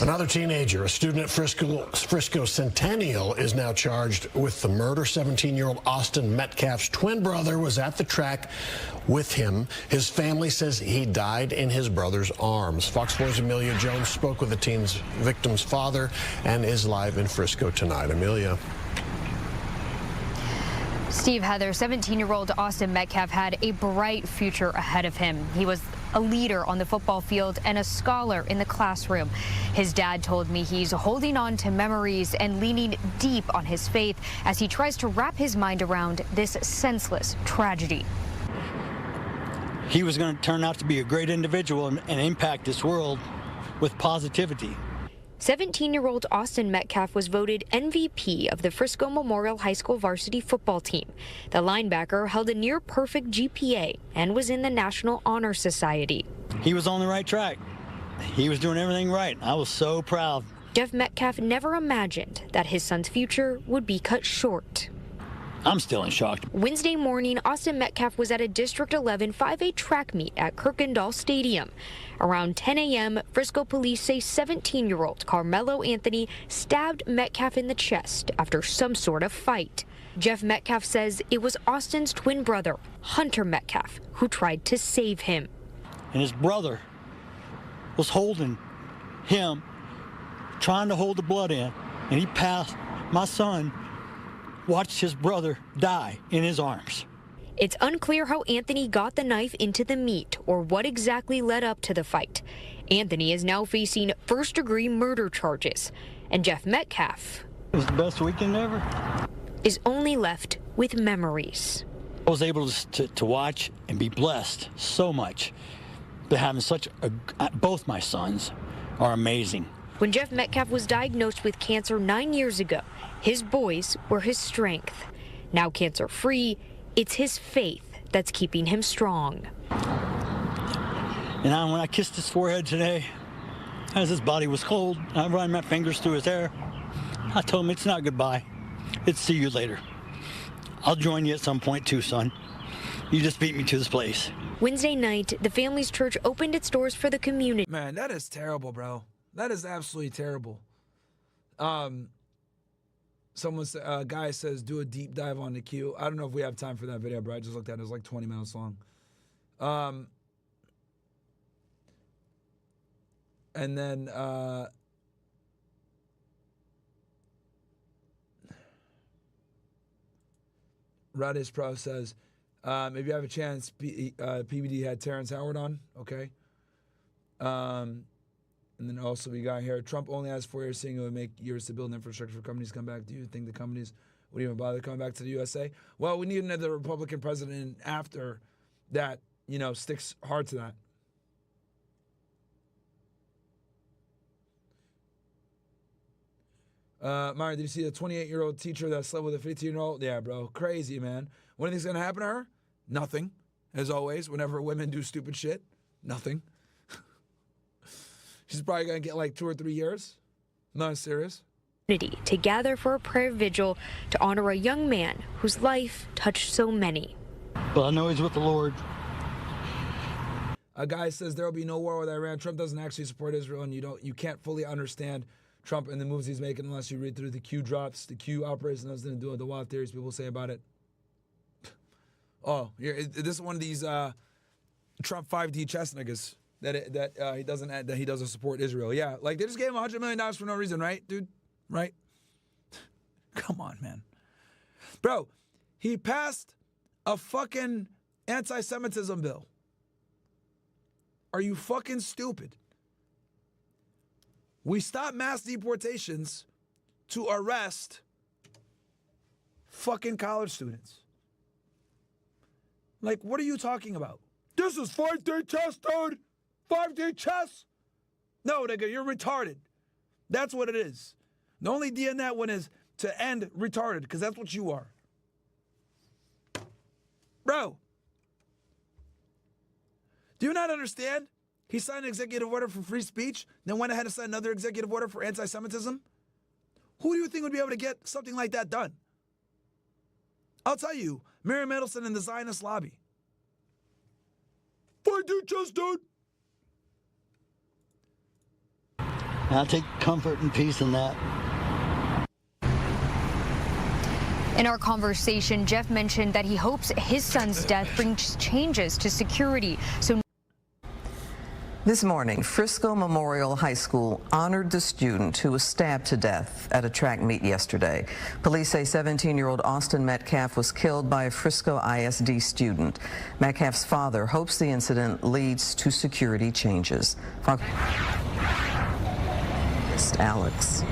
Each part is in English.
Another teenager, a student at Frisco Centennial, is now charged with the murder. 17-year-old Austin Metcalf's twin brother was at the track with him. His family says he died in his brother's arms. Fox 4's Amelia Jones spoke with the victim's father and is live in Frisco tonight. Amelia. Steve, Heather, 17-year-old Austin Metcalf had a bright future ahead of him. He was a leader on the football field and a scholar in the classroom. His dad told me he's holding on to memories and leaning deep on his faith as he tries to wrap his mind around this senseless tragedy. He was going to turn out to be a great individual and impact this world with positivity. 17-year-old Austin Metcalf was voted MVP of the Frisco Memorial High School varsity football team. The linebacker held a near-perfect GPA and was in the National Honor Society. He was on the right track. He was doing everything right. I was so proud. Jeff Metcalf never imagined that his son's future would be cut short. I'm still in shock. Wednesday morning, Austin Metcalf was at a District 11 5A track meet at Kirkendall Stadium. Around 10 a.m., Frisco police say 17-year-old Karmelo Anthony stabbed Metcalf in the chest after some sort of fight. Jeff Metcalf says it was Austin's twin brother, Hunter Metcalf, who tried to save him. And his brother was holding him, trying to hold the blood in, and he passed. My son watched his brother die in his arms. It's unclear how Anthony got the knife into the meat or what exactly led up to the fight. Anthony is now facing first-degree murder charges, and Jeff Metcalf It was the best weekend ever. Is only left with memories. I was able to watch and be blessed so much. But having both my sons are amazing. When Jeff Metcalf was diagnosed with cancer 9 years ago, his boys were his strength. Now cancer-free, it's his faith that's keeping him strong. And when I kissed his forehead today, as his body was cold, I ran my fingers through his hair. I told him it's not goodbye. It's see you later. I'll join you at some point too, son. You just beat me to this place. Wednesday night, the family's church opened its doors for the community. Man, that is terrible, bro. That is absolutely terrible. A guy says, do a deep dive on the queue. I don't know if we have time for that video, bro. I just looked at it. It's like 20 minutes long. And then Radish Pro says, if you have a chance, PBD had Terrence Howard on. Okay. And then also we got here, Trump only has 4 years, saying it would make years to build infrastructure for companies to come back. Do you think the companies would even bother coming back to the USA? Well, we need another Republican president after that, sticks hard to that. Myron, did you see the 28-year-old teacher that slept with a 15-year-old? Yeah, bro. Crazy, man. What do you think's going to happen to her? Nothing. As always, whenever women do stupid shit, nothing. She's probably going to get like 2 or 3 years. Not serious. To gather for a prayer vigil to honor a young man whose life touched so many. But I know he's with the Lord. A guy says there will be no war with Iran. Trump doesn't actually support Israel, and you can't fully understand Trump and the moves he's making unless you read through the Q drops, the Q operation, nothing to do with the wild theories people say about it. Oh, this is one of these Trump 5D chess niggas that he doesn't support Israel. Yeah, like they just gave him $100 million for no reason, right, dude? Right? Come on, man. Bro, he passed a fucking anti-Semitism bill. Are you fucking stupid? We stopped mass deportations to arrest fucking college students. Like, what are you talking about? This is 5-day chess, dude. 5-day chess. No, nigga, you're retarded. That's what it is. The only D in that one is to end retarded, because that's what you are. Bro. Do you not understand? He signed an executive order for free speech, then went ahead and signed another executive order for anti-Semitism. Who do you think would be able to get something like that done? I'll tell you, Mary Middleton and the Zionist lobby. 5-day chess, dude. And I take comfort and peace in that. In our conversation, Jeff mentioned that he hopes his son's death brings changes to security. So this morning, Frisco Memorial High School honored the student who was stabbed to death at a track meet yesterday. Police say 17-year-old Austin Metcalf was killed by a Frisco ISD student. Metcalf's father hopes the incident leads to security changes. Alex.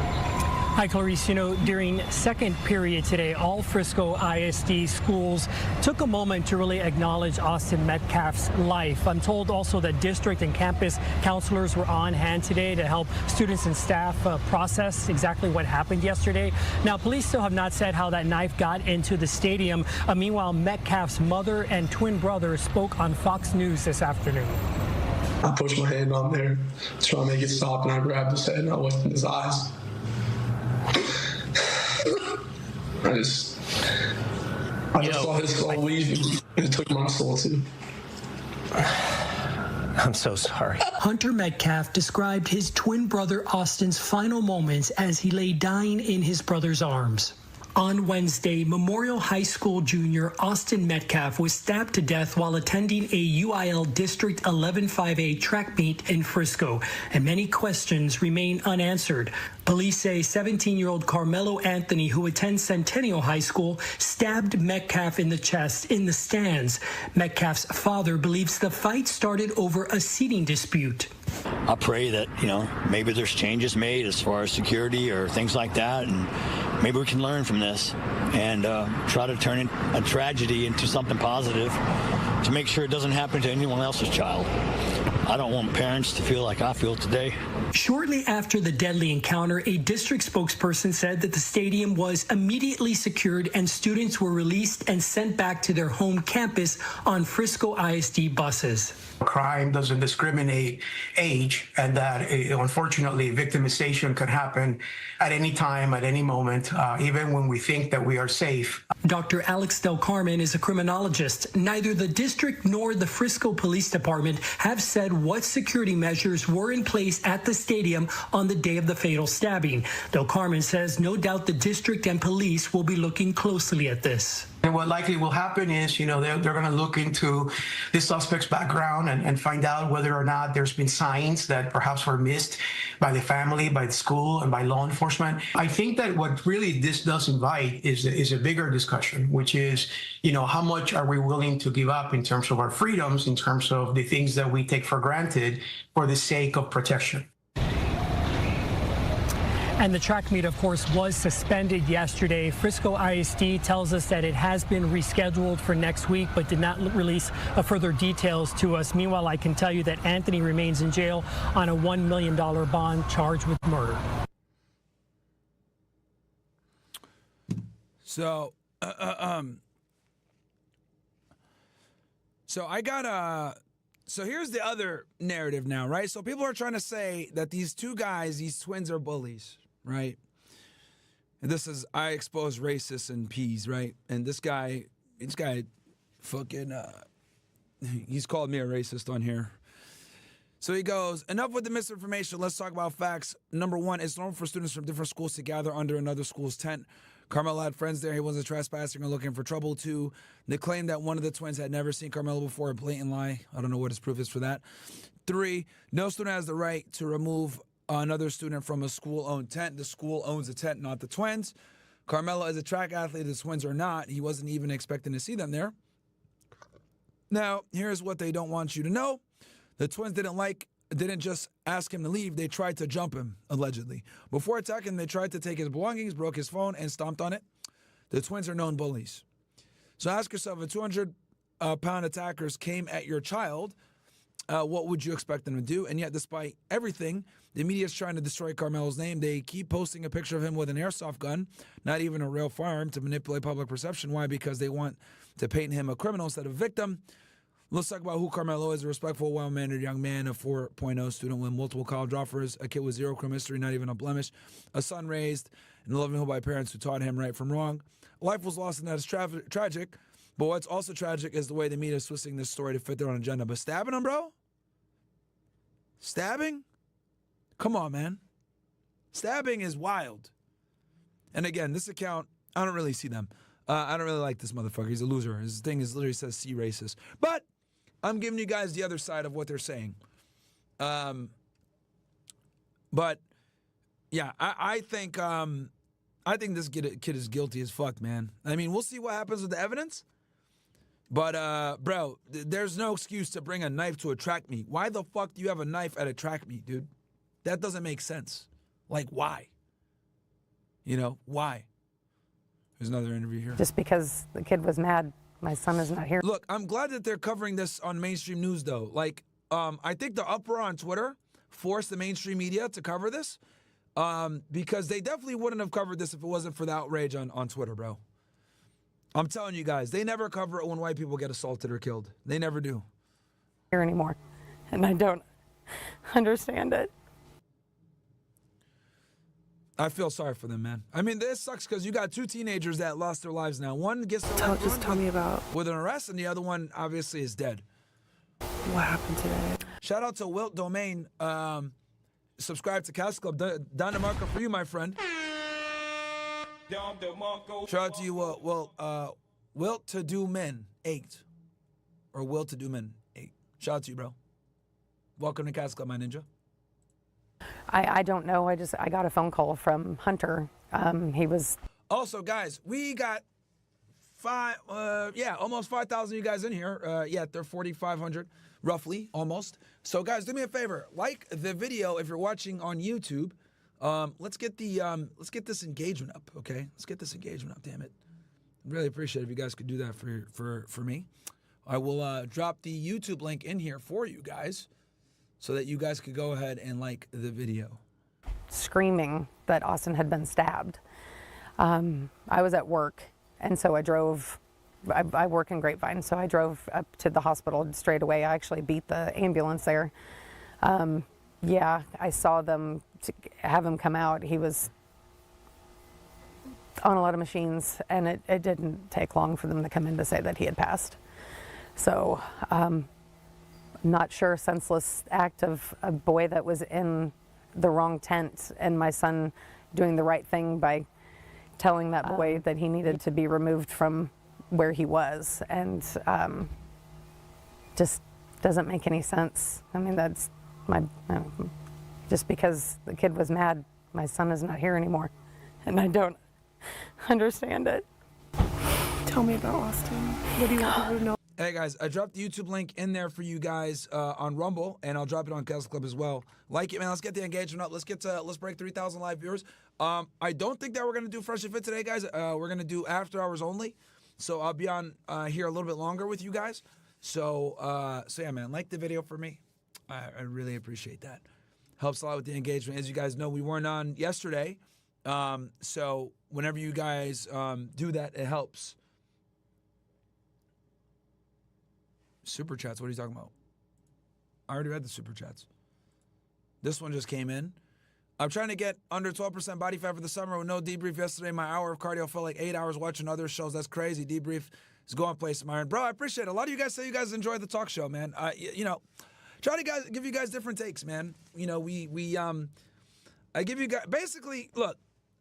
Hi, Clarice. You know, during second period today, all Frisco ISD schools took a moment to really acknowledge Austin Metcalf's life. I'm told also that district and campus counselors were on hand today to help students and staff process exactly what happened yesterday. Now, police still have not said how that knife got into the stadium. Meanwhile, Metcalf's mother and twin brother spoke on Fox News this afternoon. I pushed my hand on there, trying to make it stop, and I grabbed his head and I looked in his eyes. I just saw his soul leave, and it took my soul too. I'm so sorry. Hunter Metcalf described his twin brother Austin's final moments as he lay dying in his brother's arms. On Wednesday, Memorial High School junior Austin Metcalf was stabbed to death while attending a UIL District 11-5A track meet in Frisco, and many questions remain unanswered. Police say 17-year-old Karmelo Anthony, who attends Centennial High School, stabbed Metcalf in the chest in the stands. Metcalf's father believes the fight started over a seating dispute. I pray that, maybe there's changes made as far as security or things like that, and maybe we can learn from this and try to turn a tragedy into something positive to make sure it doesn't happen to anyone else's child. I don't want parents to feel like I feel today. Shortly after the deadly encounter, a district spokesperson said that the stadium was immediately secured and students were released and sent back to their home campus on Frisco ISD buses. Crime doesn't discriminate age, and that unfortunately victimization can happen at any time, at any moment, even when we think that we are safe. Dr. Alex Del Carmen is a criminologist. Neither the district nor the Frisco Police Department have said what security measures were in place at the stadium on the day of the fatal stabbing. Del Carmen says no doubt the district and police will be looking closely at this. And what likely will happen is, they're going to look into the suspect's background and find out whether or not there's been signs that perhaps were missed by the family, by the school, and by law enforcement. I think that what really this does invite is a bigger discussion, which is, how much are we willing to give up in terms of our freedoms, in terms of the things that we take for granted for the sake of protection. And the track meet, of course, was suspended yesterday. Frisco ISD tells us that it has been rescheduled for next week, but did not release further details to us. Meanwhile, I can tell you that Anthony remains in jail on a $1 million bond charged with murder. So I got so here's the other narrative now, right? So people are trying to say that these two guys, these twins, are bullies, right? And this is, I expose racists and peas, right? And this guy fucking, he's called me a racist on here. So he goes, enough with the misinformation. Let's talk about facts. Number one, it's normal for students from different schools to gather under another school's tent. Karmelo had friends there. He wasn't trespassing or looking for trouble. Two, they claimed that one of the twins had never seen Karmelo before, a blatant lie. I don't know what his proof is for that. Three, no student has the right to remove another student from a school-owned tent. The school owns the tent, not the twins. Karmelo is a track athlete. The twins are not. He wasn't even expecting to see them there. Now, here's what they don't want you to know. The twins didn't just ask him to leave. They tried to jump him, allegedly. Before attacking him, they tried to take his belongings, broke his phone, and stomped on it. The twins are known bullies. So ask yourself, if 200-pound attackers came at your child, what would you expect them to do? And yet, despite everything, the media is trying to destroy Karmelo's name. They keep posting a picture of him with an airsoft gun, not even a real firearm, to manipulate public perception. Why? Because they want to paint him a criminal instead of a victim. Let's talk about who Karmelo is: a respectful, well-mannered young man, a 4.0 student with multiple college offers, a kid with zero criminal history, not even a blemish, a son raised in a loving home by parents who taught him right from wrong. Life was lost, and that is tragic. But what's also tragic is the way the media is twisting this story to fit their own agenda. But stabbing him, bro? Stabbing? Come on, man. Stabbing is wild. And again, this account, I don't really see them. I don't really like this motherfucker. He's a loser. His thing is literally says "see racist." But I'm giving you guys the other side of what they're saying. But yeah, I think this kid is guilty as fuck, man. I mean, we'll see what happens with the evidence. But bro, there's no excuse to bring a knife to a track meet. Why the fuck do you have a knife at a track meet, dude? That doesn't make sense. Like, why? You know, why? There's another interview here. Just because the kid was mad, my son is not here. Look, I'm glad that they're covering this on mainstream news, though. Like, I think the uproar on Twitter forced the mainstream media to cover this because they definitely wouldn't have covered this if it wasn't for the outrage on Twitter, bro. I'm telling you guys, they never cover it when white people get assaulted or killed. They never do. Here anymore, and I don't understand it. I feel sorry for them, man. I mean, this sucks because you got two teenagers that lost their lives now. One gets just tell me about with an arrest, and the other one obviously is dead. what happened today. Shout out to Wilt Domain. Subscribe to Couch Club. Don DeMarco for you, my friend. Shout out to you, Wilt to do men 8, or Wilt to do men 8. Shout out to you, bro. Welcome to Couch Club, my ninja. I don't know. I got a phone call from Hunter. He was. Also, guys, we got almost 5,000 of you guys in here. They're 4,500 roughly, almost. So, guys, do me a favor, like the video if you're watching on YouTube. Let's get this engagement up, okay? Let's get this engagement up. Damn it! Really appreciate it if you guys could do that for me. I will drop the YouTube link in here for you guys, so that you guys could go ahead and like the video. Screaming that Austin had been stabbed. I was at work, and so I drove. I work in Grapevine, so I drove up to the hospital straight away. I actually beat the ambulance there. I saw them have him come out. He was on a lot of machines, and it didn't take long for them to come in to say that he had passed. So, not sure, senseless act of a boy that was in the wrong tent, and my son doing the right thing by telling that boy that he needed to be removed from where he was, and just doesn't make any sense. I mean, that's just because the kid was mad, my son is not here anymore, and I don't understand it. Tell me about Austin. What do you want her to know? Hey guys, I dropped the YouTube link in there for you guys on Rumble, and I'll drop it on Couch Club as well. Like it, man. Let's get the engagement up. Let's break 3,000 live viewers. I don't think that we're gonna do Fresh and Fit today, guys. We're gonna do after hours only. So I'll be on here a little bit longer with you guys. So yeah, man. Like the video for me. I really appreciate that. Helps a lot with the engagement. As you guys know, we weren't on yesterday. So whenever you guys do that, it helps. Super chats, what are you talking about? I already read the super chats. This one just came in. I'm trying to get under 12% body fat for the summer with no debrief yesterday. My hour of cardio felt like 8 hours watching other shows. That's crazy. Debrief is going places, Myron. Bro, I appreciate it. A lot of you guys say you guys enjoy the talk show, man. Try to give you guys different takes, man. You know, I give you guys, basically, look,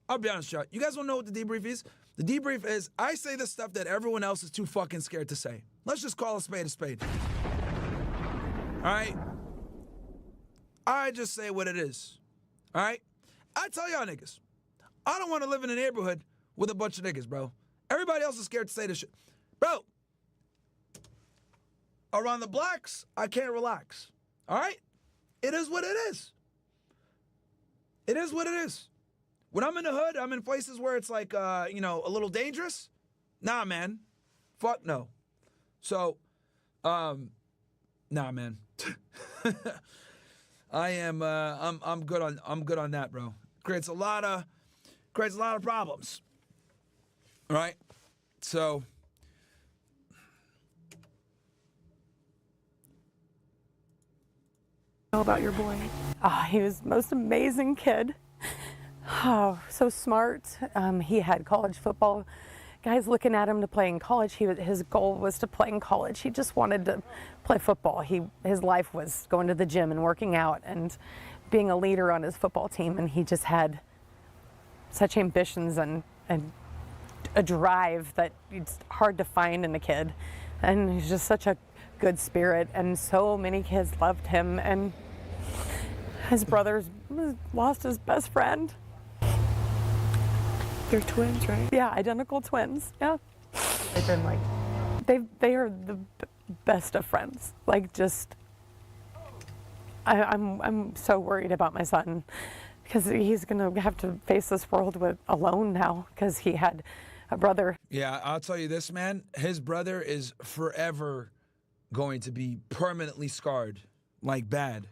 I'll be honest, you guys don't know what the debrief is? The debrief is I say the stuff that everyone else is too fucking scared to say. Let's just call a spade a spade. All right? I just say what it is. All right? I tell y'all niggas, I don't want to live in a neighborhood with a bunch of niggas, bro. Everybody else is scared to say this shit. Bro, around the blocks, I can't relax. All right? It is what it is. It is what it is. When I'm in the hood, I'm in places where it's like, a little dangerous. Nah, man. Fuck no. So, nah, man. I'm good on that, bro. Creates a lot of problems. All right? So, Know about your boy. He was the most amazing kid. Oh, so smart. He had college football guys looking at him to play in college. His goal was to play in college. He just wanted to play football. His life was going to the gym and working out and being a leader on his football team, and he just had such ambitions and a drive that it's hard to find in a kid. And he's just such a good spirit, and so many kids loved him, and his brother's lost his best friend. They're twins, right? Yeah, identical twins. Yeah. They've been like, they are the best of friends. Like, just, I'm so worried about my son, because he's gonna have to face this world alone now, because he had a brother. Yeah, I'll tell you this, man. His brother is forever going to be permanently scarred, like bad,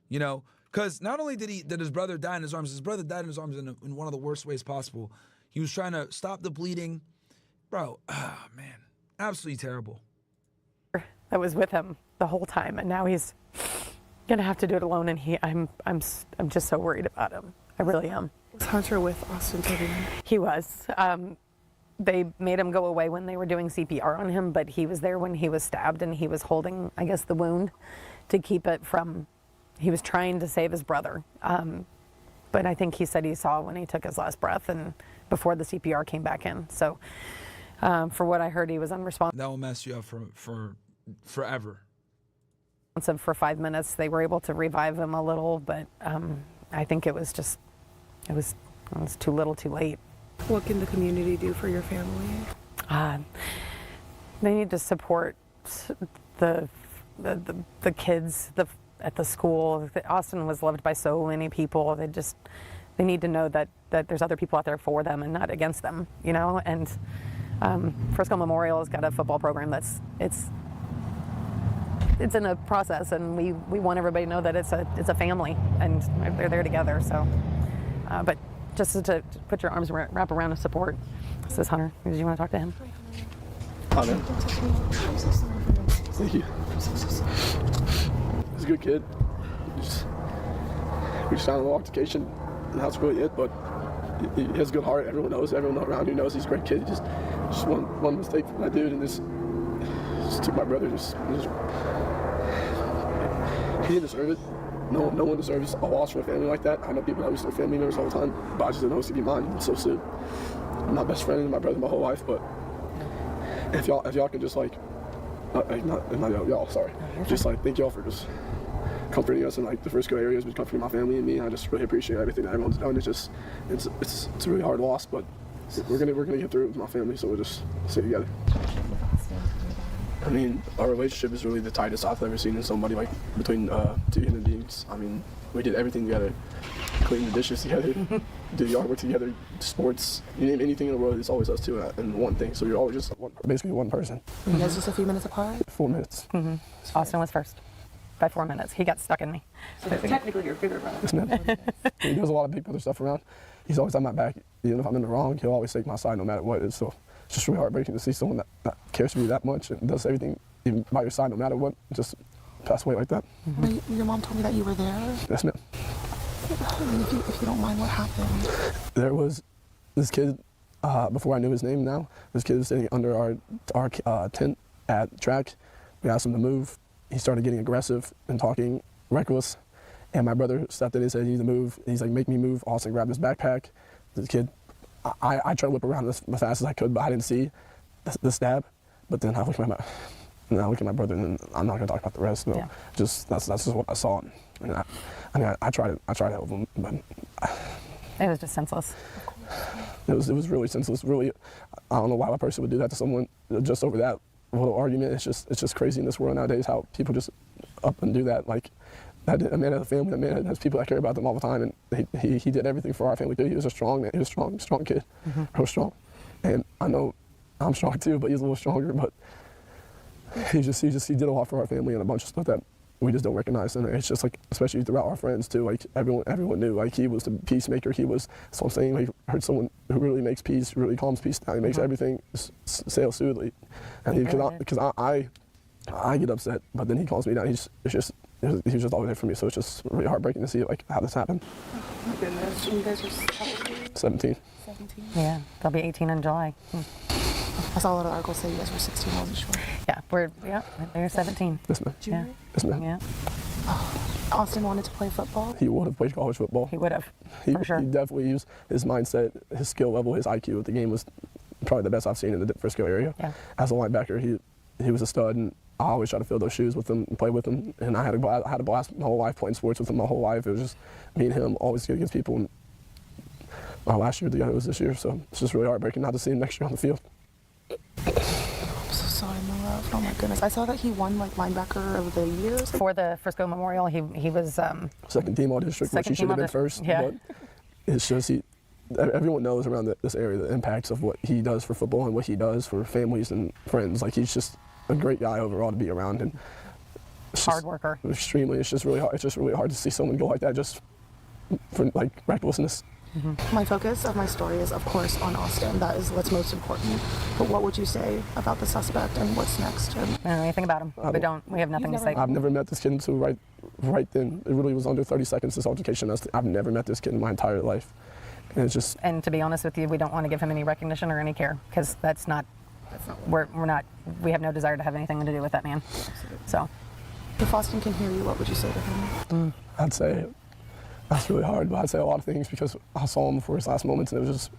you know? Because not only did his brother die in his arms, his brother died in his arms in one of the worst ways possible. He was trying to stop the bleeding. Bro, man, absolutely terrible. That was with him the whole time, and now he's gonna have to do it alone, and I'm just so worried about him. I really am. Was Hunter with Austin Toby? He was. They made him go away when they were doing CPR on him, but he was there when he was stabbed, and he was holding, I guess, the wound to keep it from, he was trying to save his brother. But I think he said he saw when he took his last breath and before the CPR came back in. So for what I heard, he was unresponsive. That will mess you up for forever. For 5 minutes, they were able to revive him a little, but I think it was too little too late. What can the community do for your family? They need to support the kids at the school. Austin was loved by so many people. They need to know that there's other people out there for them and not against them, you know. And Frisco Memorial has got a football program it's in a process, and we want everybody to know that it's a family and they're there together. So, but just to put your arms wrap around and support. This is Hunter. Did you want to talk to him? Hunter. Thank you. He's a good kid. We just found a little altercation in high school yet, but he has a good heart. Everyone around here knows he's a great kid. Just one mistake from that dude, and just took my brother. He didn't deserve it. No one deserves a loss from a family like that. I know people that lose their family members all the time, but I just didn't know it was to be mine. It's so soon. I'm my best friend and my brother my whole life, but if y'all can just like, not y'all, sorry. Just like thank y'all for just comforting us in like the Frisco area has been comforting my family and me. I just really appreciate everything that everyone's done. It's a really hard loss, but we're gonna get through it with my family, so we'll just stay together. I mean, our relationship is really the tightest I've ever seen in somebody, like between two human beings. I mean, we did everything together, clean the dishes together, do yard work together, sports, you name anything in the world, it's always us two in one thing. So you're always just basically one person. You guys just a few minutes apart? 4 minutes. Mm-hmm. Austin was first by 4 minutes. He got stuck in me. So technically your bigger brother. Yes, ma'am. He does a lot of big brother stuff around. He's always on my back. Even if I'm in the wrong, he'll always take my side no matter what it is. So it's just really heartbreaking to see someone that cares for you that much and does everything even by your side no matter what, just pass away like that. Mm-hmm. Your mom told me that you were there. Yes, ma'am. If you don't mind, what happened? There was this kid, before I knew his name now, this kid was sitting under our tent at track. We asked him to move. He started getting aggressive and talking reckless. And my brother stepped in and said, "You need to move." And he's like, "Make me move." Austin grabbed his backpack. This kid, I tried to whip around as fast as I could, but I didn't see the stab. But then I look at my brother, and then I'm not gonna talk about the rest. No, yeah. That's just what I saw. And I tried to help him, but it was just senseless. It was really senseless. Really, I don't know why a person would do that to someone just over that little argument. It's just crazy in this world nowadays how people just up and do that. Like a man has a family, a man has people that care about them all the time, and he did everything for our family too. He was a strong man. He was a strong kid, real strong. And I know I'm strong too, but he's a little stronger. But he did a lot for our family and a bunch of stuff that we just don't recognize. And it's just like, especially throughout our friends too, like everyone knew, like he was the peacemaker. So I'm saying, like, I heard someone who really makes peace, really calms peace down. He makes everything sail smoothly. And because I get upset, but then he calms me down. He was just always there for me. So it's just really heartbreaking to see like how this happened. Oh my goodness. And you guys are 17. 17? Yeah, they'll be 18 in July. I saw a lot of articles say you guys were 16, I wasn't sure. Yeah, they're 17. Yes, ma'am. Junior? Yes, ma'am. Yeah. Austin wanted to play football? He would have played college football. He would have, for sure. He definitely used his mindset, his skill level, his IQ at the game was probably the best I've seen in the Frisco area. Yeah. As a linebacker, he was a stud, and I always try to fill those shoes with him and play with him. And I had a blast my whole life playing sports with him my whole life. It was just me and him always good against people. And last year, it was this year, so it's just really heartbreaking not to see him next year on the field. I'm so sorry, my love. Oh my goodness. I saw that he won like linebacker of the year. For the Frisco Memorial, he was second team all district, which he should have been first. Yeah. But it's just everyone knows around this area the impacts of what he does for football and what he does for families and friends. Like, he's just a great guy overall to be around, and hard worker. Extremely. It's just really hard. It's just really hard to see someone go like that just for like recklessness. Mm-hmm. My focus of my story is, of course, on Austin. That is what's most important. But what would you say about the suspect and what's next? I don't know anything about him. We have nothing to say. I've never met this kid until right then. It really was under 30 seconds, this altercation. I've never met this kid in my entire life. And it's just. And to be honest with you, we don't want to give him any recognition or any care, because we have no desire to have anything to do with that man. So. If Austin can hear you, what would you say to him? I'd say, that's really hard, but I'd say a lot of things, because I saw him for his last moments, and it was just.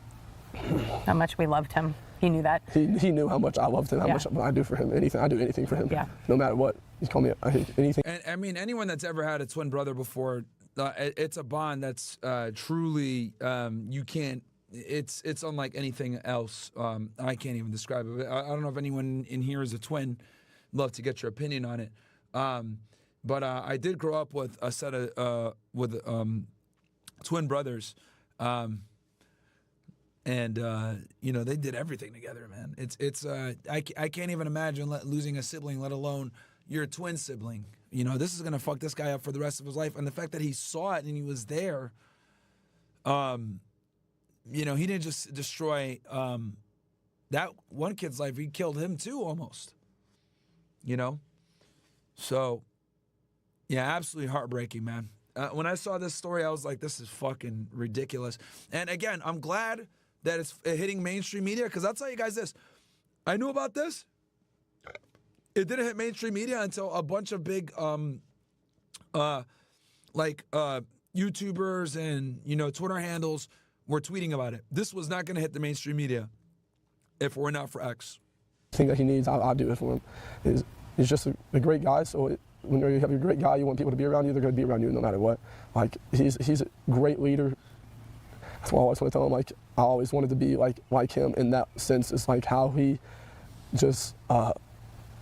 How much we loved him. He knew that. He knew how much I loved him, how much I do for him. I do anything for him. Yeah. No matter what. He's called me anything. And I mean, anyone that's ever had a twin brother before, it's a bond that's truly, you can't, it's unlike anything else. I can't even describe it. I don't know if anyone in here is a twin. Love to get your opinion on it. But I did grow up with a set of twin brothers, and they did everything together, man. I can't even imagine losing a sibling, let alone your twin sibling. This is gonna fuck this guy up for the rest of his life, and the fact that he saw it and he was there, he didn't just destroy that one kid's life; he killed him too, almost. So, yeah, absolutely heartbreaking, man. When I saw this story, I was like, this is fucking ridiculous. And again, I'm glad that it's hitting mainstream media, because I'll tell you guys this. I knew about this. It didn't hit mainstream media until a bunch of big, YouTubers and, Twitter handles were tweeting about it. This was not going to hit the mainstream media if it were not for X. The thing that he needs, I'll do it for him. He's just a great guy, so when you have a great guy, you want people to be around you, they're going to be around you no matter what. Like, he's a great leader. That's why I always want to tell him, like, I always wanted to be like him in that sense. It's like how he just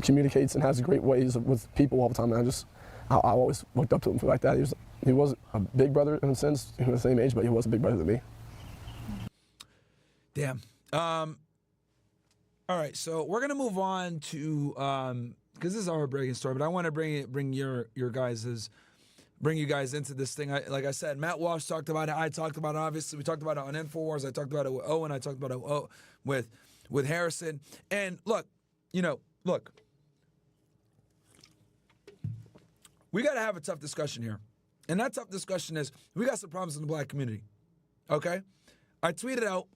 communicates and has great ways with people all the time. And I always looked up to him for like that. He wasn't a big brother in a sense, he was the same age, but he was a big brother than me. Damn. All right, so we're gonna move on to because this is a heartbreaking story, but I want to bring you guys into this thing. Like I said, Matt Walsh talked about it. I talked about it. Obviously, we talked about it on InfoWars. I talked about it with Owen. I talked about it with Harrison. And look, we got to have a tough discussion here, and that tough discussion is we got some problems in the black community. Okay, I tweeted out.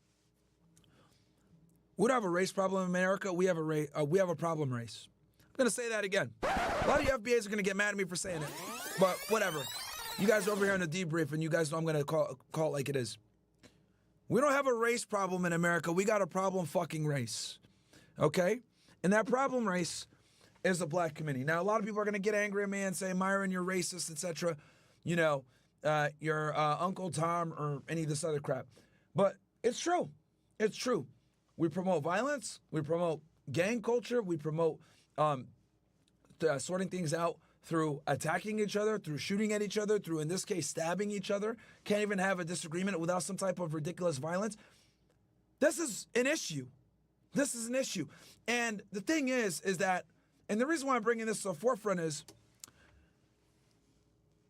We don't have a race problem in America. We have a problem race. I'm going to say that again. A lot of you FBAs are going to get mad at me for saying it. But whatever. You guys are over here on the debrief, and you guys know I'm going to call it like it is. We don't have a race problem in America. We got a problem fucking race. Okay? And that problem race is the black community. Now, a lot of people are going to get angry at me and say, Myron, you're racist, etc. You're Uncle Tom or any of this other crap. But it's true. It's true. We promote violence. We promote gang culture. We promote sorting things out through attacking each other, through shooting at each other, through, in this case, stabbing each other. Can't even have a disagreement without some type of ridiculous violence. This is an issue. This is an issue. And the thing is that, and the reason why I'm bringing this to the forefront is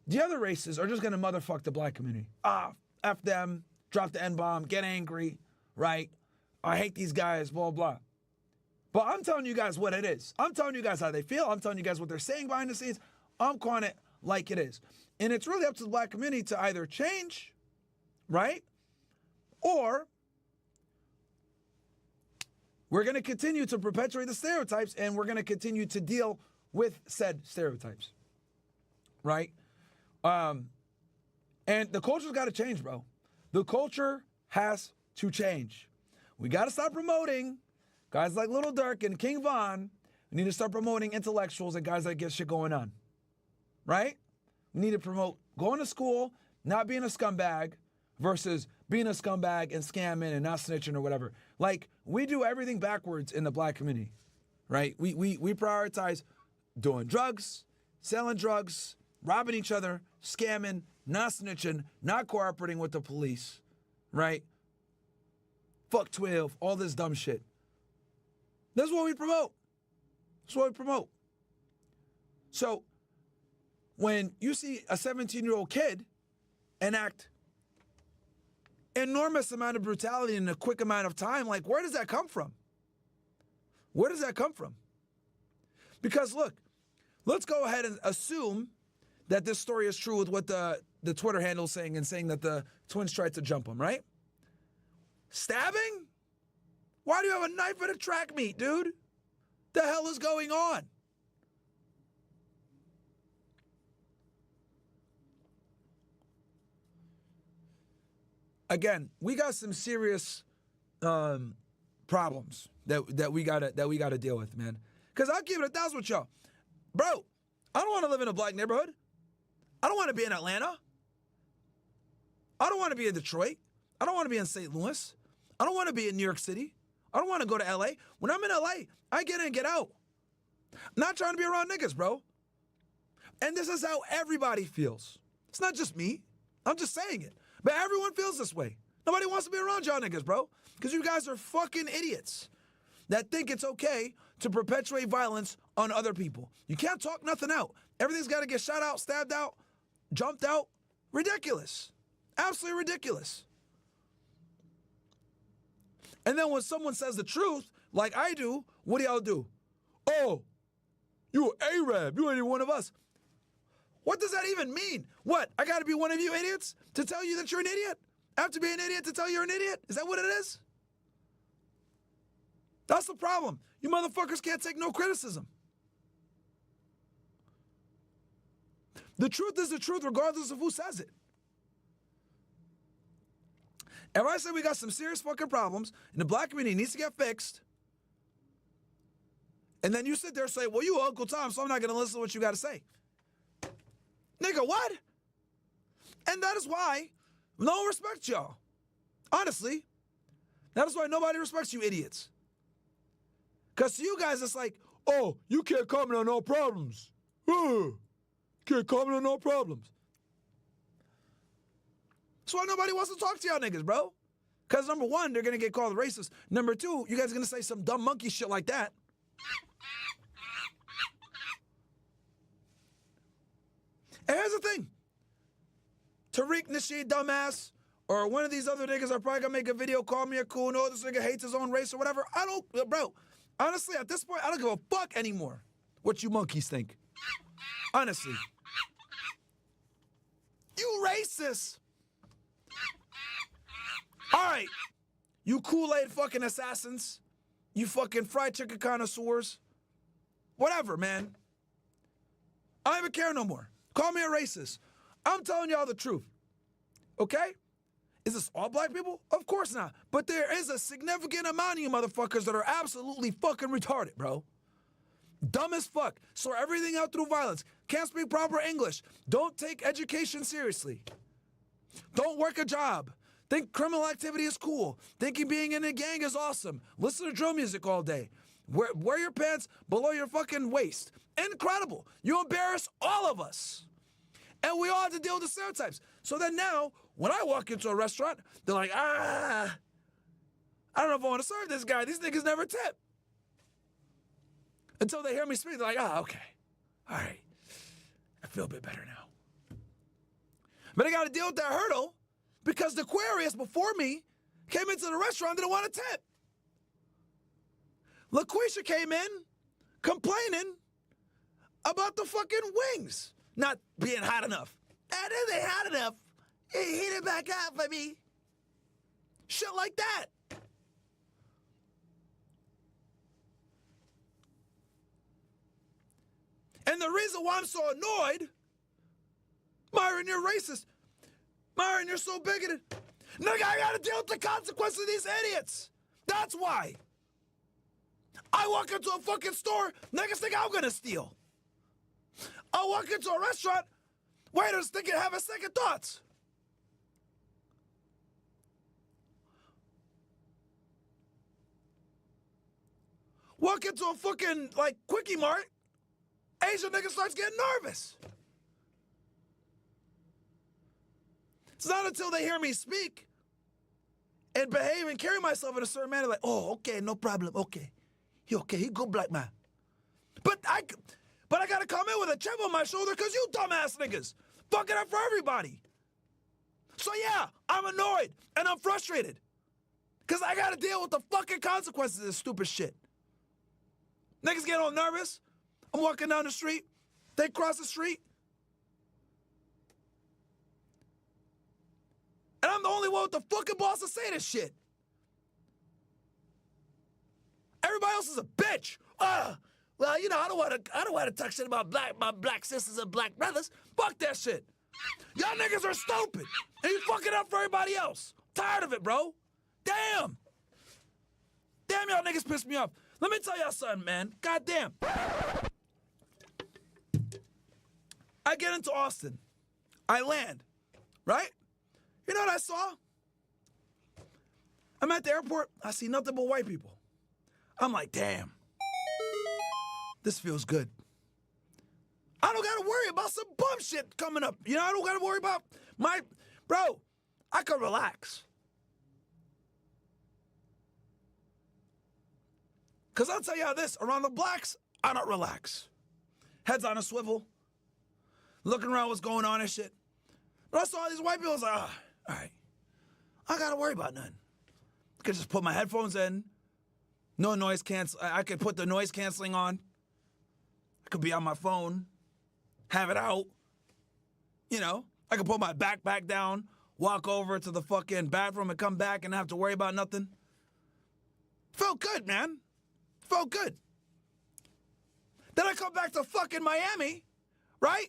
the other races are just going to motherfuck the black community. F them, drop the N-bomb, get angry, right? I hate these guys, blah, blah. But I'm telling you guys what it is. I'm telling you guys how they feel. I'm telling you guys what they're saying behind the scenes. I'm calling it like it is. And it's really up to the black community to either change, right? Or we're going to continue to perpetuate the stereotypes, and we're going to continue to deal with said stereotypes, right? And the culture's got to change, bro. The culture has to change. We got to stop promoting guys like Little Durk and King Von. We need to start promoting intellectuals and guys that get shit going on. Right? We need to promote going to school, not being a scumbag, versus being a scumbag and scamming and not snitching or whatever. Like, we do everything backwards in the black community, right? We prioritize doing drugs, selling drugs, robbing each other, scamming, not snitching, not cooperating with the police, right? Fuck 12, all this dumb shit. That's what we promote. That's what we promote. So, when you see a 17-year-old kid enact enormous amount of brutality in a quick amount of time, like, where does that come from? Where does that come from? Because look, let's go ahead and assume that this story is true with what the Twitter handle is saying, and saying that the twins tried to jump him, right? Stabbing? Why do you have a knife at a track meet, dude? The hell is going on? Again, we got some serious problems that we gotta deal with, man. Because I'll give it 1,000 with y'all, bro. I don't want to live in a black neighborhood. I don't want to be in Atlanta. I don't want to be in Detroit. I don't want to be in St. Louis. I don't want to be in New York City. I don't want to go to LA. When I'm in LA, I get in and get out. I'm not trying to be around niggas, bro. And this is how everybody feels. It's not just me. I'm just saying it. But everyone feels this way. Nobody wants to be around y'all niggas, bro. Because you guys are fucking idiots that think it's okay to perpetuate violence on other people. You can't talk nothing out. Everything's got to get shot out, stabbed out, jumped out. Ridiculous. Absolutely ridiculous. And then when someone says the truth, like I do, what do y'all do? Oh, you an Arab. You ain't even one of us. What does that even mean? What? I got to be one of you idiots to tell you that you're an idiot? I have to be an idiot to tell you you're an idiot? Is that what it is? That's the problem. You motherfuckers can't take no criticism. The truth is the truth regardless of who says it. If I say we got some serious fucking problems and the black community needs to get fixed, and then you sit there and say, well, you Uncle Tom, so I'm not going to listen to what you got to say. Nigga, what? And that is why no one respects y'all. Honestly. That is why nobody respects you idiots. Because to you guys, it's like, oh, you can't comment on no problems. Can't comment on no problems. That's why nobody wants to talk to y'all niggas, bro. Because number one, they're going to get called racist. Number two, you guys are going to say some dumb monkey shit like that. And here's the thing. Tariq Nasheed, dumbass, or one of these other niggas are probably gonna make a video, call me a coon, oh, this nigga hates his own race or whatever. I don't, bro, honestly, at this point, I don't give a fuck anymore what you monkeys think. Honestly. You racist. All right, you Kool-Aid fucking assassins, you fucking fried chicken connoisseurs, whatever, man. I don't even care no more. Call me a racist. I'm telling y'all the truth. Okay? Is this all black people? Of course not. But there is a significant amount of you motherfuckers that are absolutely fucking retarded, bro. Dumb as fuck. Sort everything out through violence. Can't speak proper English. Don't take education seriously. Don't work a job. Think criminal activity is cool. Thinking being in a gang is awesome. Listen to drill music all day. Wear your pants below your fucking waist. Incredible. You embarrass all of us. And we all have to deal with the stereotypes. So then now, when I walk into a restaurant, they're like, I don't know if I want to serve this guy. These niggas never tip. Until they hear me speak, they're like, okay. All right. I feel a bit better now. But I got to deal with that hurdle because the Aquarius before me came into the restaurant and didn't want to tip. LaQuisha came in complaining about the fucking wings not being hot enough. And then they hot enough. He heat it back up for me. Shit like that. And the reason why I'm so annoyed Myron, you're racist. Myron, you're so bigoted. Nigga, I gotta deal with the consequences of these idiots. That's why. I walk into a fucking store, niggas think I'm gonna steal. I walk into a restaurant, waiters thinking having second thoughts. Walk into a fucking, like, Quickie Mart, Asian nigga starts getting nervous. It's not until they hear me speak and behave and carry myself in a certain manner, like, oh, okay, no problem, okay. He good black man. But I gotta come in with a chip on my shoulder because you dumbass niggas fucking up for everybody. So yeah, I'm annoyed and I'm frustrated because I gotta deal with the fucking consequences of this stupid shit. Niggas get all nervous. I'm walking down the street. They cross the street. And I'm the only one with the fucking balls to say this shit. Everybody else is a bitch. Well, you know, I don't want to talk shit about my black sisters and black brothers. Fuck that shit. Y'all niggas are stupid. And you fucking up for everybody else. Tired of it, bro. Damn. Damn, y'all niggas piss me off. Let me tell y'all something, man. Goddamn. I get into Austin. I land. Right? You know what I saw? I'm at the airport. I see nothing but white people. I'm like, damn. This feels good. I don't gotta worry about some bum shit coming up. You know, I don't gotta worry about bro, I can relax. Cause I'll tell you how this, around the blacks, I don't relax. Heads on a swivel, looking around what's going on and shit. But I saw these white people, I was like, all right. I don't gotta worry about nothing. I could just put my headphones in, no noise cancel. I could put the noise canceling on. I could be on my phone, have it out. You know, I could put my backpack down, walk over to the fucking bathroom and come back and not have to worry about nothing. Felt good, man. Felt good. Then I come back to fucking Miami, right?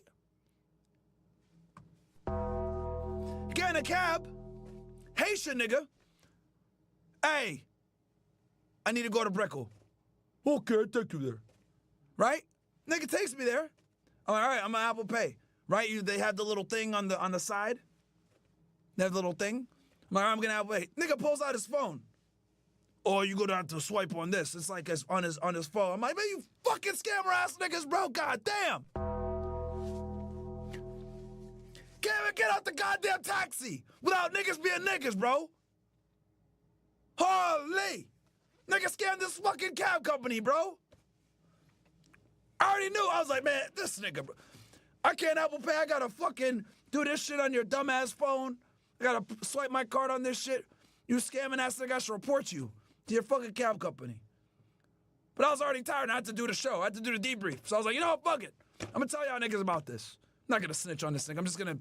Get in a cab. Haitian nigga. Hey, I need to go to Brickell. Okay, I'll take you there. Right? Nigga takes me there. I'm like, all right, I'm on Apple Pay. Right? They have the little thing on the side. They have the little thing. I'm like, I'm gonna Apple Pay. Nigga pulls out his phone. Or you go down to swipe on this. It's like it's on his phone. I'm like, man, you fucking scammer ass niggas, bro. God damn. Can't even get out the goddamn taxi without niggas being niggas, bro. Holy. Nigga scammed this fucking cab company, bro. I already knew. I was like, man, this nigga, bro. I can't Apple Pay. I gotta fucking do this shit on your dumbass phone. I gotta swipe my card on this shit. You scamming ass nigga, I should report you to your fucking cab company. But I was already tired and I had to do the show. I had to do the debrief. So I was like, you know what, fuck it. I'm gonna tell y'all niggas about this. I'm not gonna snitch on this thing. I'm just gonna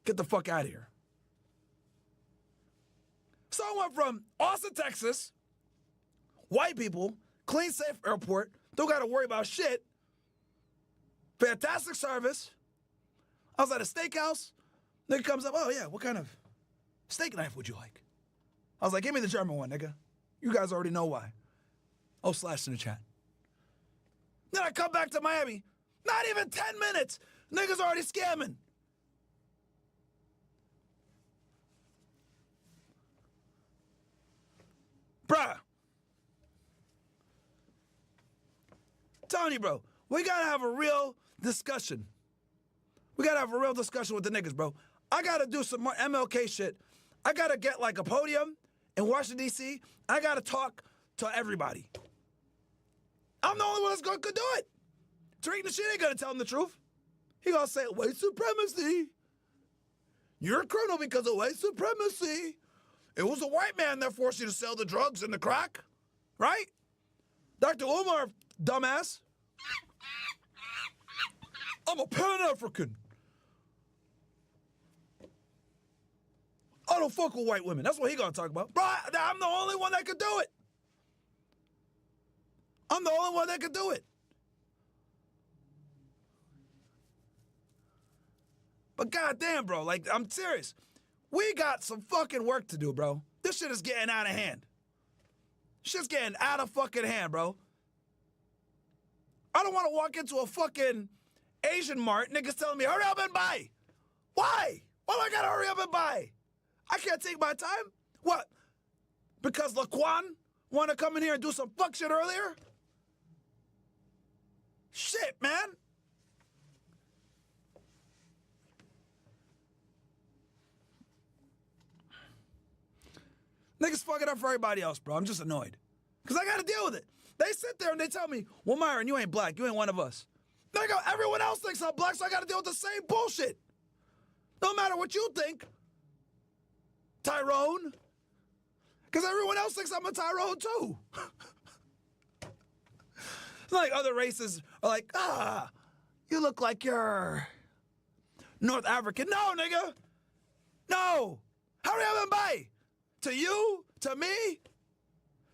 get the fuck out of here. So I went from Austin, Texas, white people, clean, safe airport, don't gotta worry about shit, fantastic service. I was at a steakhouse. Nigga comes up, oh yeah, what kind of steak knife would you like? I was like, give me the German one, nigga. You guys already know why. Oh, slash in the chat. Then I come back to Miami. Not even 10 minutes. Niggas already scamming. Bruh. I'm telling you, bro. We gotta have a real discussion. We gotta have a real discussion with the niggas, bro. I gotta do some more MLK shit. I gotta get like a podium in Washington, D.C. I gotta talk to everybody. I'm the only one that's gonna do it. Tariq Nasheed ain't gonna tell him the truth. He gonna say, white supremacy. You're a criminal because of white supremacy. It was a white man that forced you to sell the drugs and the crack, right? Dr. Umar, dumbass. I'm a Pan-African. I don't fuck with white women. That's what he gonna talk about. Bro, I'm the only one that could do it. I'm the only one that could do it. But goddamn, bro, like, I'm serious. We got some fucking work to do, bro. This shit is getting out of hand. Shit's getting out of fucking hand, bro. I don't want to walk into a fucking Asian mart, niggas telling me, hurry up and buy. Why? Why do I gotta hurry up and buy? I can't take my time? What? Because Laquan want to come in here and do some fuck shit earlier? Shit, man. Niggas fuck it up for everybody else, bro. I'm just annoyed. Because I got to deal with it. They sit there and they tell me, well, Myron, you ain't black. You ain't one of us. Nigga, everyone else thinks I'm black, so I got to deal with the same bullshit. No matter what you think, Tyrone. Because everyone else thinks I'm a Tyrone, too. It's like other races are like, you look like you're North African. No, nigga. No. Hurry up and buy. To you, to me,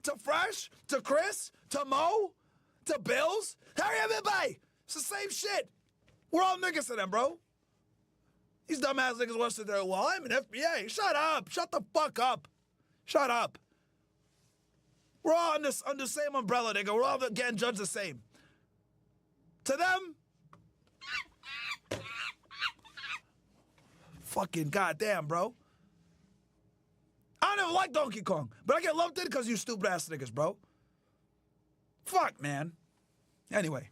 to Fresh, to Chris, to Mo, to Bills. Hurry up and buy. It's the same shit. We're all niggas to them, bro. These dumbass niggas want to sit there, well, I'm an FBA. Shut up. Shut the fuck up. Shut up. We're all under the same umbrella, nigga. We're all getting judged the same. To them, fucking goddamn, bro. I don't even like Donkey Kong, but I get lumped in because you stupid ass niggas, bro. Fuck, man. Anyway.